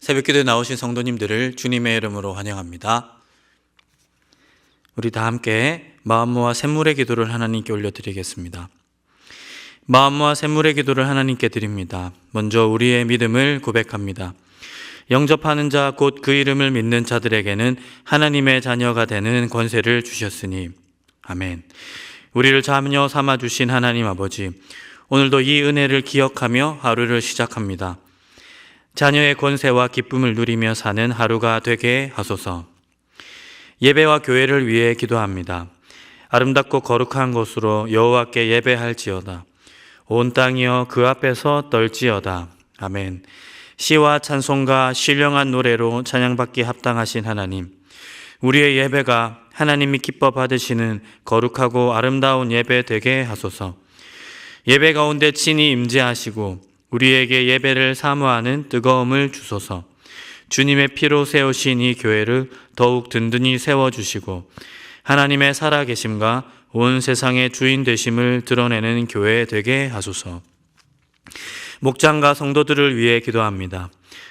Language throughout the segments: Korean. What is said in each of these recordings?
새벽기도에 나오신 성도님들을 주님의 이름으로 환영합니다. 우리 다 함께 마음모아 샘물의 기도를 하나님께 올려드리겠습니다. 마음모아 샘물의 기도를 하나님께 드립니다. 먼저 우리의 믿음을 고백합니다. 영접하는 자 곧 그 이름을 믿는 자들에게는 하나님의 자녀가 되는 권세를 주셨으니 아멘. 우리를 자녀 삼아주신 하나님 아버지, 오늘도 이 은혜를 기억하며 하루를 시작합니다. 자녀의 권세와 기쁨을 누리며 사는 하루가 되게 하소서. 예배와 교회를 위해 기도합니다. 아름답고 거룩한 곳으로 여호와께 예배할지어다. 온 땅이여 그 앞에서 떨지어다. 아멘. 시와 찬송과 신령한 노래로 찬양받기 합당하신 하나님, 우리의 예배가 하나님이 기뻐 받으시는 거룩하고 아름다운 예배 되게 하소서. 예배 가운데 친히 임재하시고 우리에게 예배를 사모하는 뜨거움을 주소서. 주님의 피로 세우신 이 교회를 더욱 든든히 세워주시고 하나님의 살아계심과 온 세상의 주인 되심을 드러내는 교회 되게 하소서. 목장과 성도들을 위해 기도합니다.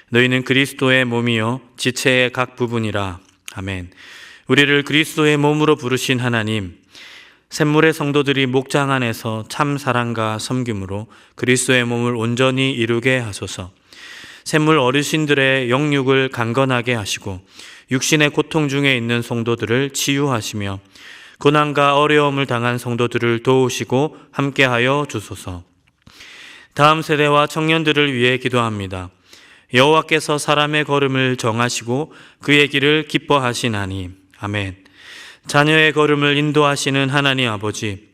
너희는 그리스도의 몸이요 지체의 각 부분이라. 아멘. 우리를 그리스도의 몸으로 부르신 하나님, 샘물의 성도들이 목장 안에서 참 사랑과 섬김으로 그리스도의 몸을 온전히 이루게 하소서. 샘물 어르신들의 영육을 강건하게 하시고 육신의 고통 중에 있는 성도들을 치유하시며 고난과 어려움을 당한 성도들을 도우시고 함께하여 주소서. 다음 세대와 청년들을 위해 기도합니다. 여호와께서 사람의 걸음을 정하시고 그의 길을 기뻐하시나니. 아멘. 자녀의 걸음을 인도하시는 하나님 아버지,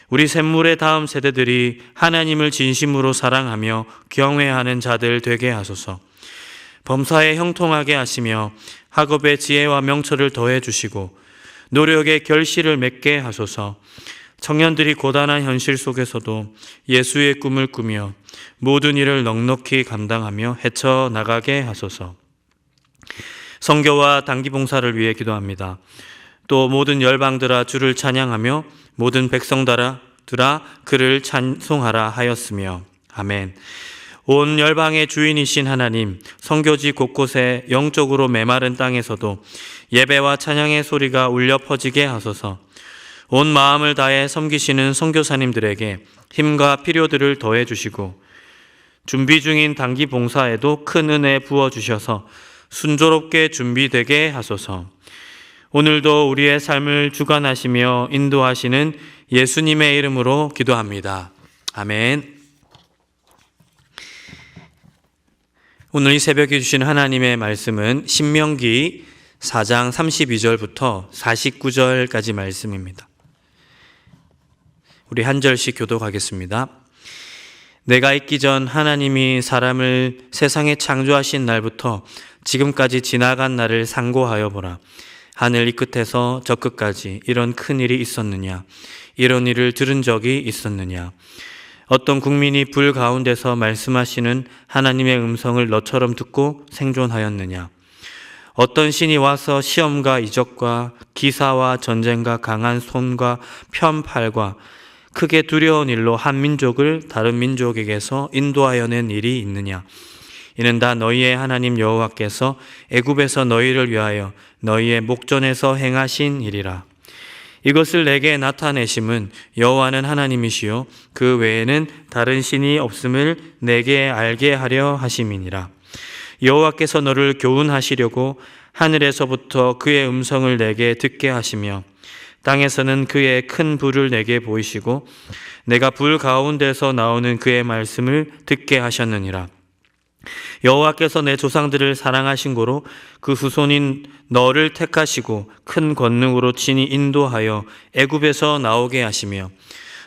우리 샘물의 다음 세대들이 하나님을 진심으로 사랑하며 경외하는 자들 되게 하소서. 범사에 형통하게 하시며 학업의 지혜와 명철을 더해 주시고 노력의 결실을 맺게 하소서. 청년들이 고단한 현실 속에서도 예수의 꿈을 꾸며 모든 일을 넉넉히 감당하며 헤쳐나가게 하소서. 선교와 단기 봉사를 위해 기도합니다. 또 모든 열방들아 주를 찬양하며 모든 백성들아 그를 찬송하라 하였으며. 아멘. 온 열방의 주인이신 하나님, 선교지 곳곳에 영적으로 메마른 땅에서도 예배와 찬양의 소리가 울려 퍼지게 하소서. 온 마음을 다해 섬기시는 선교사님들에게 힘과 필요들을 더해 주시고 준비 중인 단기 봉사에도 큰 은혜 부어주셔서 순조롭게 준비되게 하소서. 오늘도 우리의 삶을 주관하시며 인도하시는 예수님의 이름으로 기도합니다. 아멘. 오늘 이 새벽에 주신 하나님의 말씀은 신명기 4장 32절부터 49절까지 말씀입니다. 우리 한 절씩 교독하겠습니다. 내가 있기 전 하나님이 사람을 세상에 창조하신 날부터 지금까지 지나간 날을 상고하여 보라. 하늘 이 끝에서 저 끝까지 이런 큰 일이 있었느냐? 이런 일을 들은 적이 있었느냐? 어떤 국민이 불 가운데서 말씀하시는 하나님의 음성을 너처럼 듣고 생존하였느냐? 어떤 신이 와서 시험과 이적과 기사와 전쟁과 강한 손과 편팔과 크게 두려운 일로 한 민족을 다른 민족에게서 인도하여 낸 일이 있느냐? 이는 다 너희의 하나님 여호와께서 애굽에서 너희를 위하여 너희의 목전에서 행하신 일이라. 이것을 내게 나타내심은 여호와는 하나님이시요 그 외에는 다른 신이 없음을 내게 알게 하려 하심이니라. 여호와께서 너를 교훈하시려고 하늘에서부터 그의 음성을 내게 듣게 하시며 땅에서는 그의 큰 불을 내게 보이시고 내가 불 가운데서 나오는 그의 말씀을 듣게 하셨느니라. 여호와께서 내 조상들을 사랑하신 고로 그 후손인 너를 택하시고 큰 권능으로 친히 인도하여 애굽에서 나오게 하시며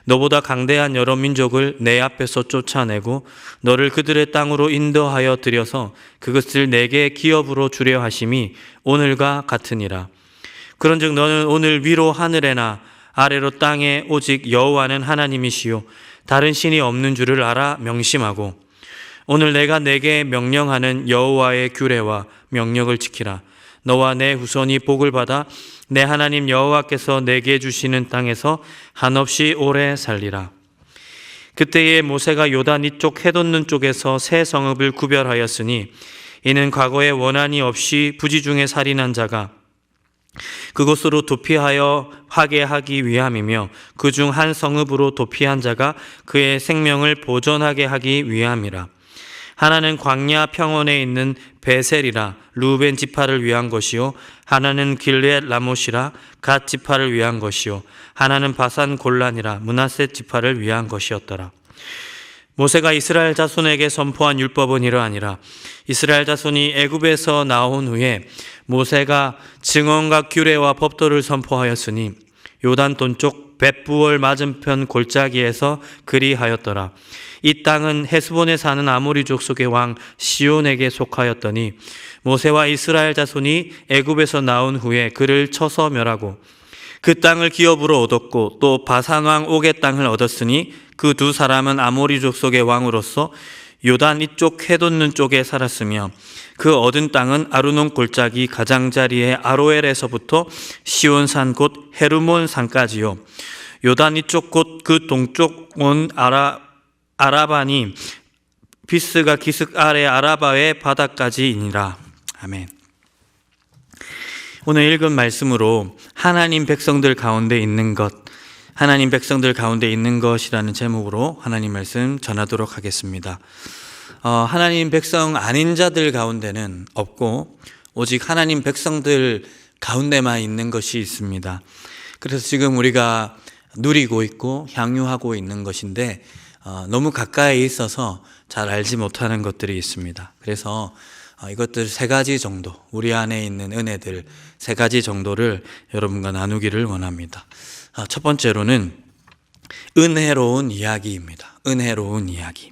너보다 강대한 여러 민족을 내 앞에서 쫓아내고 너를 그들의 땅으로 인도하여 들여서 그것을 내게 기업으로 주려 하심이 오늘과 같으니라. 그런즉 너는 오늘 위로 하늘에나 아래로 땅에 오직 여호와는 하나님이시요 다른 신이 없는 줄을 알아 명심하고 오늘 내가 내게 명령하는 여호와의 규례와 명령을 지키라. 너와 내 후손이 복을 받아 내 하나님 여호와께서 내게 주시는 땅에서 한없이 오래 살리라. 그때에 모세가 요단 이쪽 해돋는 쪽에서 세 성읍을 구별하였으니 이는 과거에 원한이 없이 부지중에 살인한 자가 그곳으로 도피하여 파괴하기 위함이며 그중 한 성읍으로 도피한 자가 그의 생명을 보존하게 하기 위함이라. 하나는 광야 평원에 있는 베셀이라 루벤 지파를 위한 것이요 하나는 길르앗 라못이라 갓 지파를 위한 것이요 하나는 바산 골란이라 므낫세 지파를 위한 것이었더라. 모세가 이스라엘 자손에게 선포한 율법은 이러하니라. 이스라엘 자손이 애굽에서 나온 후에 모세가 증언과 규례와 법도를 선포하였으니 요단 동쪽 벳부월 맞은편 골짜기에서 그리하였더라. 이 땅은 헤스본에 사는 아모리 족속의 왕 시온에게 속하였더니 모세와 이스라엘 자손이 애굽에서 나온 후에 그를 쳐서 멸하고 그 땅을 기업으로 얻었고 또 바산 왕 옥의 땅을 얻었으니 그 두 사람은 아모리 족속의 왕으로서 요단 이쪽 해돋는 쪽에 살았으며 그 얻은 땅은 아르논 골짜기 가장자리의 아로엘에서부터 시온산 곧 헤르몬 산까지요 요단 이쪽 곧 그 동쪽 온 아라바니 비스가 기슭 아래 아라바의 바다까지이니라. 아멘. 오늘 읽은 말씀으로 하나님 백성들 가운데 있는 것, 하나님 백성들 가운데 있는 것이라는 제목으로 하나님 말씀 전하도록 하겠습니다. 하나님 백성 아닌 자들 가운데는 없고 오직 하나님 백성들 가운데만 있는 것이 있습니다. 그래서 지금 우리가 누리고 있고 향유하고 있는 것인데 너무 가까이 있어서 잘 알지 못하는 것들이 있습니다. 그래서 이것들 세 가지 정도, 우리 안에 있는 은혜들 세 가지 정도를 여러분과 나누기를 원합니다. 첫 번째로는 은혜로운 이야기입니다. 은혜로운 이야기.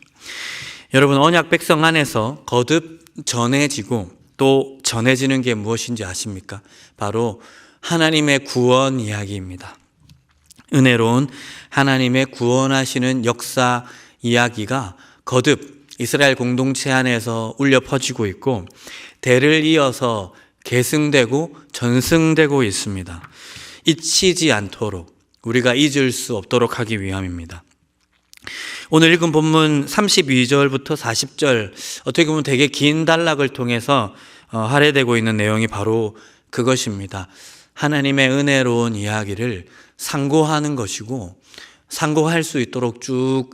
여러분, 언약 백성 안에서 거듭 전해지고 또 전해지는 게 무엇인지 아십니까? 바로 하나님의 구원 이야기입니다. 은혜로운 하나님의 구원하시는 역사 이야기가 거듭 이스라엘 공동체 안에서 울려 퍼지고 있고 대를 이어서 계승되고 전승되고 있습니다. 잊히지 않도록 우리가 잊을 수 없도록 하기 위함입니다. 오늘 읽은 본문 32절부터 40절 어떻게 보면 되게 긴 단락을 통해서 할애되고 있는 내용이 바로 그것입니다. 하나님의 은혜로운 이야기를 상고하는 것이고 상고할 수 있도록 쭉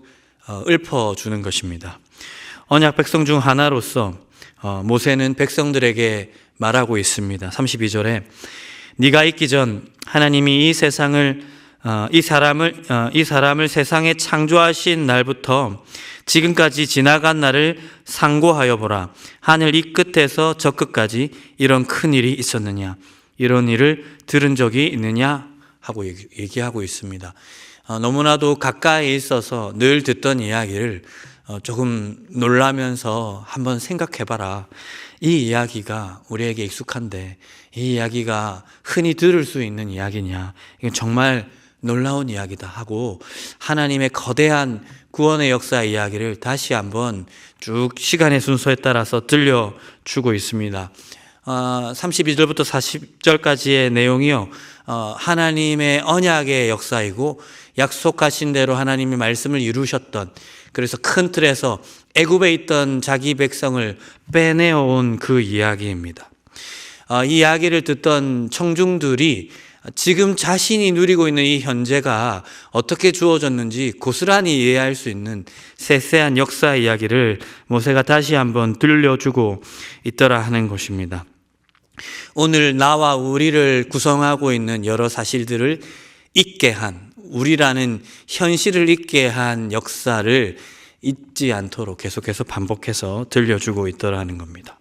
읊어주는 것입니다. 언약 백성 중 하나로서 모세는 백성들에게 말하고 있습니다. 32절에 네가 있기 전 하나님이 이 사람을 세상에 창조하신 날부터 지금까지 지나간 날을 상고하여 보라. 하늘 이 끝에서 저 끝까지 이런 큰 일이 있었느냐? 이런 일을 들은 적이 있느냐? 하고 얘기하고 있습니다. 너무나도 가까이 있어서 늘 듣던 이야기를 조금 놀라면서 한번 생각해봐라. 이 이야기가 우리에게 익숙한데 이 이야기가 흔히 들을 수 있는 이야기냐? 이건 정말 놀라운 이야기다 하고 하나님의 거대한 구원의 역사 이야기를 다시 한번 쭉 시간의 순서에 따라서 들려주고 있습니다. 32절부터 40절까지의 내용이요, 하나님의 언약의 역사이고 약속하신 대로 하나님이 말씀을 이루셨던, 그래서 큰 틀에서 애굽에 있던 자기 백성을 빼내어온 그 이야기입니다. 이 이야기를 듣던 청중들이 지금 자신이 누리고 있는 이 현재가 어떻게 주어졌는지 고스란히 이해할 수 있는 세세한 역사 이야기를 모세가 다시 한번 들려주고 있더라 하는 것입니다. 오늘 나와 우리를 구성하고 있는 여러 사실들을 잊게 한, 우리라는 현실을 잊게 한 역사를 잊지 않도록 계속해서 반복해서 들려주고 있더라는 겁니다.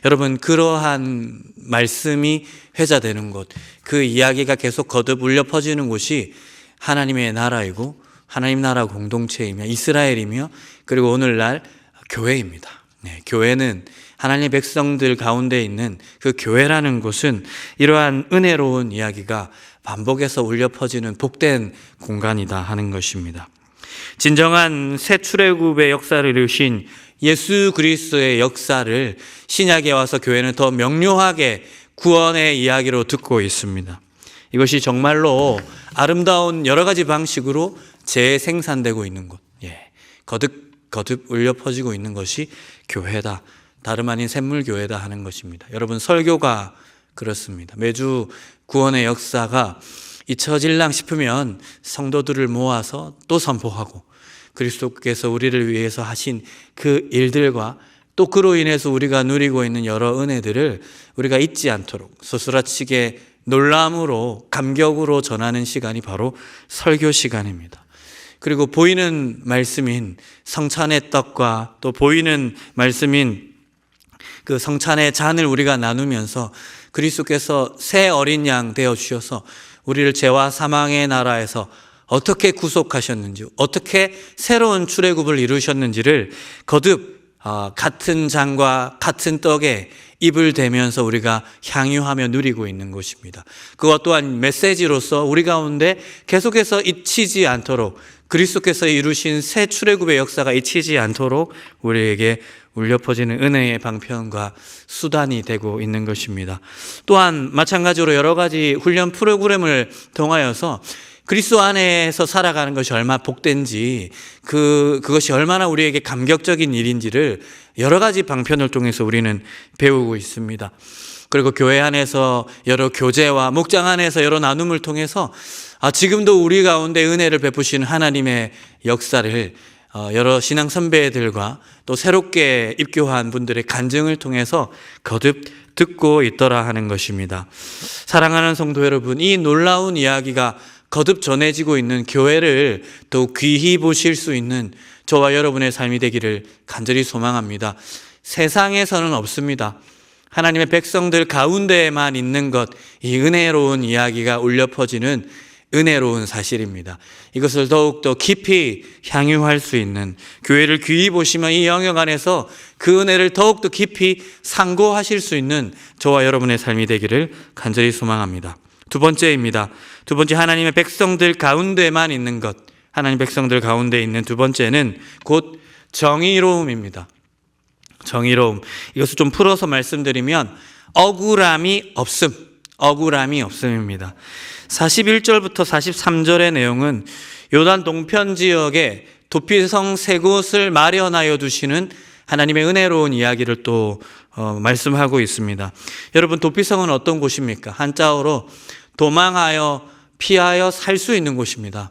여러분, 그러한 말씀이 회자되는 곳, 그 이야기가 계속 거듭 울려 퍼지는 곳이 하나님의 나라이고 하나님 나라 공동체이며 이스라엘이며 그리고 오늘날 교회입니다. 교회는 하나님의 백성들 가운데 있는 그 교회라는 곳은 이러한 은혜로운 이야기가 반복해서 울려 퍼지는 복된 공간이다 하는 것입니다. 진정한 새 출애굽의 역사를 이루신 예수 그리스도의 역사를 신약에 와서 교회는 더 명료하게 구원의 이야기로 듣고 있습니다. 이것이 정말로 아름다운 여러 가지 방식으로 재생산되고 있는 곳, 거듭 울려 퍼지고 있는 것이 교회다. 다름 아닌 샘물교회다 하는 것입니다. 여러분, 설교가 그렇습니다. 매주 구원의 역사가 잊혀질랑 싶으면 성도들을 모아서 또 선포하고 그리스도께서 우리를 위해서 하신 그 일들과 또 그로 인해서 우리가 누리고 있는 여러 은혜들을 우리가 잊지 않도록 소스라치게 놀람으로 감격으로 전하는 시간이 바로 설교 시간입니다. 그리고 보이는 말씀인 성찬의 떡과 또 보이는 말씀인 그 성찬의 잔을 우리가 나누면서 그리스도께서 새 어린 양 되어 주셔서 우리를 죄와 사망의 나라에서 어떻게 구속하셨는지, 어떻게 새로운 출애굽을 이루셨는지를 거듭 같은 잔과 같은 떡에 입을 대면서 우리가 향유하며 누리고 있는 것입니다. 그것 또한 메시지로서 우리 가운데 계속해서 잊히지 않도록 그리스도께서 이루신 새 출애굽의 역사가 잊히지 않도록 우리에게 울려 퍼지는 은혜의 방편과 수단이 되고 있는 것입니다. 또한 마찬가지로 여러 가지 훈련 프로그램을 통하여서 그리스도 안에서 살아가는 것이 얼마나 복된지 그것이 얼마나 우리에게 감격적인 일인지를 여러 가지 방편을 통해서 우리는 배우고 있습니다. 그리고 교회 안에서 여러 교제와 목장 안에서 여러 나눔을 통해서 지금도 우리 가운데 은혜를 베푸시는 하나님의 역사를 여러 신앙 선배들과 또 새롭게 입교한 분들의 간증을 통해서 거듭 듣고 있더라 하는 것입니다. 사랑하는 성도 여러분, 이 놀라운 이야기가 거듭 전해지고 있는 교회를 더 귀히 보실 수 있는 저와 여러분의 삶이 되기를 간절히 소망합니다. 세상에서는 없습니다. 하나님의 백성들 가운데에만 있는 것, 이 은혜로운 이야기가 울려 퍼지는 은혜로운 사실입니다. 이것을 더욱더 깊이 향유할 수 있는, 교회를 귀히 보시면 이 영역 안에서 그 은혜를 더욱더 깊이 상고하실 수 있는 저와 여러분의 삶이 되기를 간절히 소망합니다. 두 번째입니다. 두 번째, 하나님의 백성들 가운데만 있는 것. 하나님 백성들 가운데 있는 두 번째는 곧 정의로움입니다. 정의로움. 이것을 좀 풀어서 말씀드리면 억울함이 없음입니다. 41절부터 43절의 내용은 요단 동편 지역에 도피성 세 곳을 마련하여 두시는 하나님의 은혜로운 이야기를 또 말씀하고 있습니다. 여러분, 도피성은 어떤 곳입니까? 한자어로 도망하여 피하여 살 수 있는 곳입니다.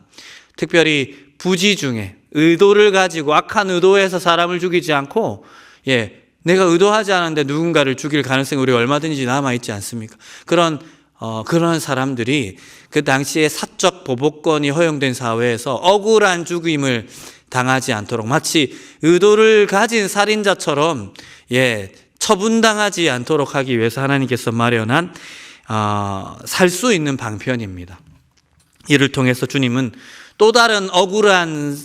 특별히 부지 중에 의도를 가지고 악한 의도에서 사람을 죽이지 않고 내가 의도하지 않았는데 누군가를 죽일 가능성이 우리 얼마든지 남아있지 않습니까? 그런 사람들이 그 당시에 사적 보복권이 허용된 사회에서 억울한 죽임을 당하지 않도록 마치 의도를 가진 살인자처럼 처분당하지 않도록 하기 위해서 하나님께서 마련한 살 수 있는 방편입니다. 이를 통해서 주님은 또 다른 억울한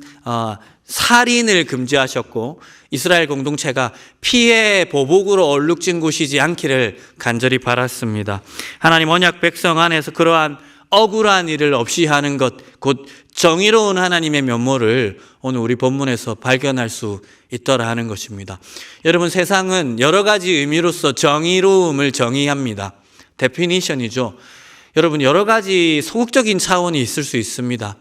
살인을 금지하셨고 이스라엘 공동체가 피해 보복으로 얼룩진 곳이지 않기를 간절히 바랐습니다. 하나님 언약 백성 안에서 그러한 억울한 일을 없이 하는 것, 곧 정의로운 하나님의 면모를 오늘 우리 본문에서 발견할 수 있더라 하는 것입니다. 여러분, 세상은 여러 가지 의미로서 정의로움을 정의합니다. 데피니션이죠. 여러분, 여러 가지 소극적인 차원이 있을 수 있습니다.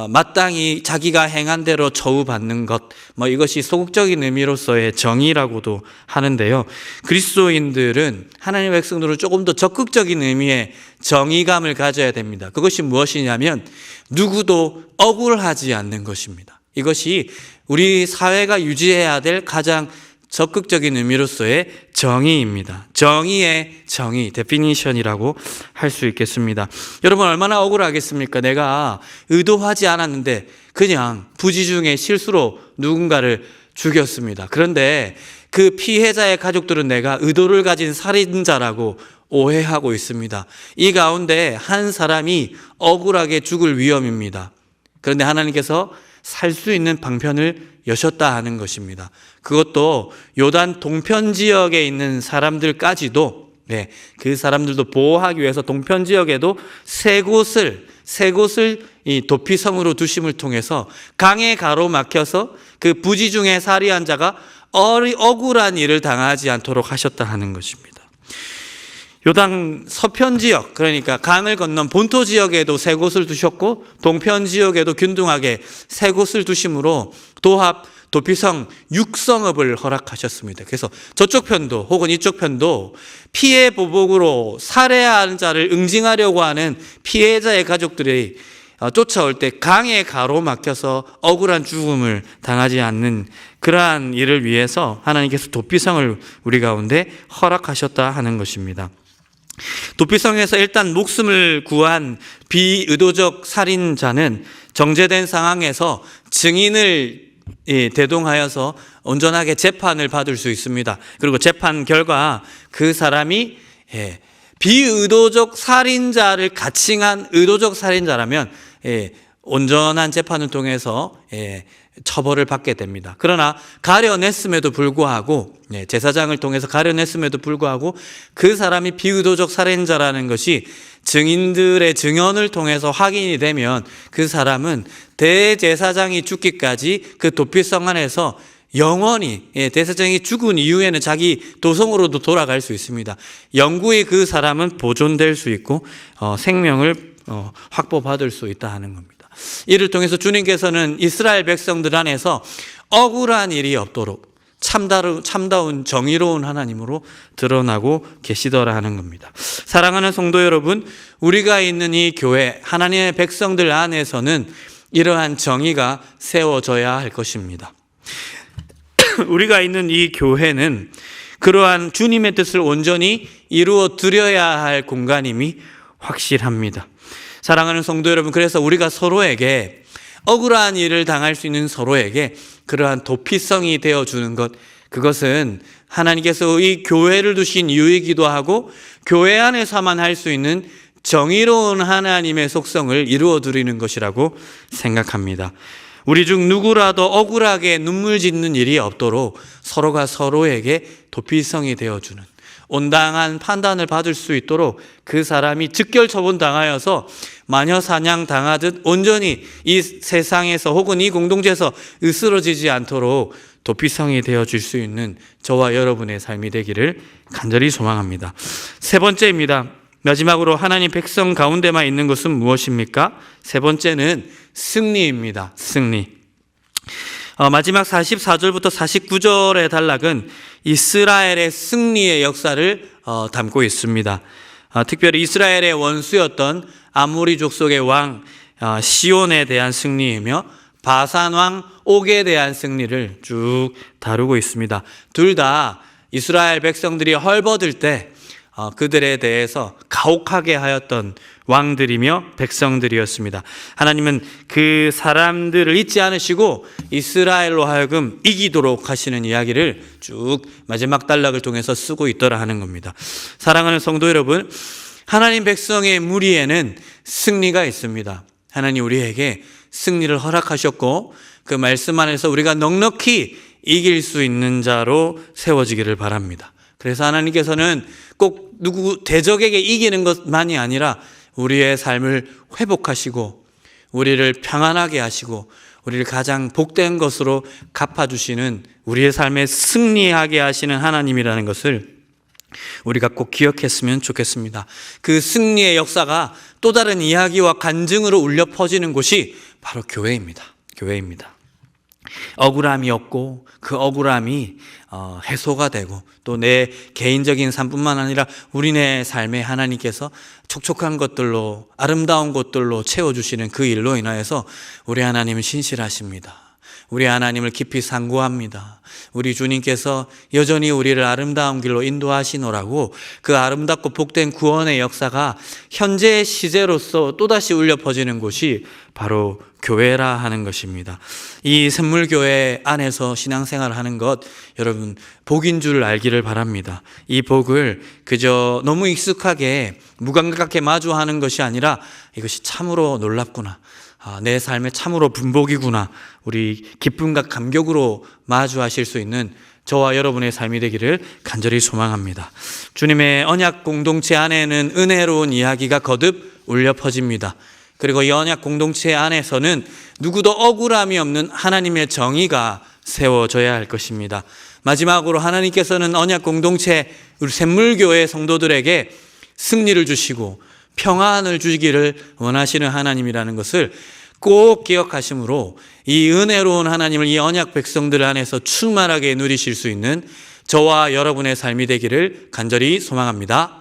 마땅히 자기가 행한 대로 처우받는 것, 이것이 소극적인 의미로서의 정의라고도 하는데요. 그리스도인들은, 하나님의 백성들은 조금 더 적극적인 의미의 정의감을 가져야 됩니다. 그것이 무엇이냐면 누구도 억울하지 않는 것입니다. 이것이 우리 사회가 유지해야 될 가장 적극적인 의미로서의 정의입니다. 정의의 정의, 데피니션이라고 할 수 있겠습니다. 여러분, 얼마나 억울하겠습니까? 내가 의도하지 않았는데 그냥 부지 중에 실수로 누군가를 죽였습니다. 그런데 그 피해자의 가족들은 내가 의도를 가진 살인자라고 오해하고 있습니다. 이 가운데 한 사람이 억울하게 죽을 위험입니다. 그런데 하나님께서 살 수 있는 방편을 여셨다 하는 것입니다. 그것도 요단 동편 지역에 있는 사람들까지도, 그 사람들도 보호하기 위해서 동편 지역에도 세 곳을 이 도피성으로 두심을 통해서 강에 가로막혀서 그 부지 중에 살해한 자가 억울한 일을 당하지 않도록 하셨다 하는 것입니다. 요단 서편 지역, 그러니까 강을 건넌 본토 지역에도 세 곳을 두셨고 동편 지역에도 균등하게 세 곳을 두심으로 도합 도피성 6성읍을 허락하셨습니다. 그래서 저쪽 편도 혹은 이쪽 편도 피해 보복으로 살해한 자를 응징하려고 하는 피해자의 가족들이 쫓아올 때 강에 가로막혀서 억울한 죽음을 당하지 않는 그러한 일을 위해서 하나님께서 도피성을 우리 가운데 허락하셨다 하는 것입니다. 도피성에서 일단 목숨을 구한 비의도적 살인자는 정죄된 상황에서 증인을 대동하여서 온전하게 재판을 받을 수 있습니다. 그리고 재판 결과 그 사람이 비의도적 살인자를 가칭한 의도적 살인자라면 온전한 재판을 통해서 처벌을 받게 됩니다. 그러나 가려냈음에도 불구하고 제사장을 통해서 가려냈음에도 불구하고 그 사람이 비의도적 살인자라는 것이 증인들의 증언을 통해서 확인이 되면 그 사람은 대제사장이 죽기까지 그 도피성 안에서 영원히 대제사장이 죽은 이후에는 자기 도성으로도 돌아갈 수 있습니다. 영구히 그 사람은 보존될 수 있고 생명을 확보받을 수 있다 하는 겁니다. 이를 통해서 주님께서는 이스라엘 백성들 안에서 억울한 일이 없도록 참다운 정의로운 하나님으로 드러나고 계시더라 하는 겁니다. 사랑하는 성도 여러분, 우리가 있는 이 교회 하나님의 백성들 안에서는 이러한 정의가 세워져야 할 것입니다. 우리가 있는 이 교회는 그러한 주님의 뜻을 온전히 이루어 드려야 할 공간임이 확실합니다. 사랑하는 성도 여러분, 그래서 우리가 서로에게 억울한 일을 당할 수 있는 서로에게 그러한 도피성이 되어주는 것, 그것은 하나님께서 이 교회를 두신 이유이기도 하고 교회 안에서만 할 수 있는 정의로운 하나님의 속성을 이루어 드리는 것이라고 생각합니다. 우리 중 누구라도 억울하게 눈물 짓는 일이 없도록 서로가 서로에게 도피성이 되어주는 온당한 판단을 받을 수 있도록 그 사람이 즉결 처분당하여서 마녀 사냥 당하듯 온전히 이 세상에서 혹은 이 공동체에서 으스러지지 않도록 도피성이 되어줄 수 있는 저와 여러분의 삶이 되기를 간절히 소망합니다. 세 번째입니다. 마지막으로 하나님 백성 가운데만 있는 것은 무엇입니까? 세 번째는 승리입니다. 승리. 마지막 44절부터 49절의 단락은 이스라엘의 승리의 역사를 담고 있습니다. 특별히 이스라엘의 원수였던 아모리 족속의 왕 시온에 대한 승리이며 바산 왕 옥에 대한 승리를 쭉 다루고 있습니다. 둘 다 이스라엘 백성들이 헐벗을 때 그들에 대해서 가혹하게 하였던 왕들이며 백성들이었습니다. 하나님은 그 사람들을 잊지 않으시고 이스라엘로 하여금 이기도록 하시는 이야기를 쭉 마지막 단락을 통해서 쓰고 있더라 하는 겁니다. 사랑하는 성도 여러분, 하나님 백성의 무리에는 승리가 있습니다. 하나님 우리에게 승리를 허락하셨고 그 말씀 안에서 우리가 넉넉히 이길 수 있는 자로 세워지기를 바랍니다. 그래서 하나님께서는 꼭 누구 대적에게 이기는 것만이 아니라 우리의 삶을 회복하시고 우리를 평안하게 하시고 우리를 가장 복된 것으로 갚아주시는 우리의 삶에 승리하게 하시는 하나님이라는 것을 우리가 꼭 기억했으면 좋겠습니다. 그 승리의 역사가 또 다른 이야기와 간증으로 울려 퍼지는 곳이 바로 교회입니다. 교회입니다. 억울함이 없고 그 억울함이 해소가 되고 또 내 개인적인 삶뿐만 아니라 우리네 삶에 하나님께서 촉촉한 것들로 아름다운 것들로 채워주시는 그 일로 인하여서 우리 하나님은 신실하십니다. 우리 하나님을 깊이 상고합니다. 우리 주님께서 여전히 우리를 아름다운 길로 인도하시노라고 그 아름답고 복된 구원의 역사가 현재의 시제로서 또다시 울려 퍼지는 곳이 바로 교회라 하는 것입니다. 이 샘물교회 안에서 신앙생활을 하는 것 여러분 복인 줄 알기를 바랍니다. 이 복을 그저 너무 익숙하게 무감각하게 마주하는 것이 아니라 이것이 참으로 놀랍구나, 내 삶에 참으로 분복이구나, 우리 기쁨과 감격으로 마주하실 수 있는 저와 여러분의 삶이 되기를 간절히 소망합니다. 주님의 언약 공동체 안에는 은혜로운 이야기가 거듭 울려 퍼집니다. 그리고 이 언약 공동체 안에서는 누구도 억울함이 없는 하나님의 정의가 세워져야 할 것입니다. 마지막으로 하나님께서는 언약 공동체 우리 샘물교회 성도들에게 승리를 주시고 평안을 주기를 원하시는 하나님이라는 것을 꼭 기억하심으로 이 은혜로운 하나님을 이 언약 백성들 안에서 충만하게 누리실 수 있는 저와 여러분의 삶이 되기를 간절히 소망합니다.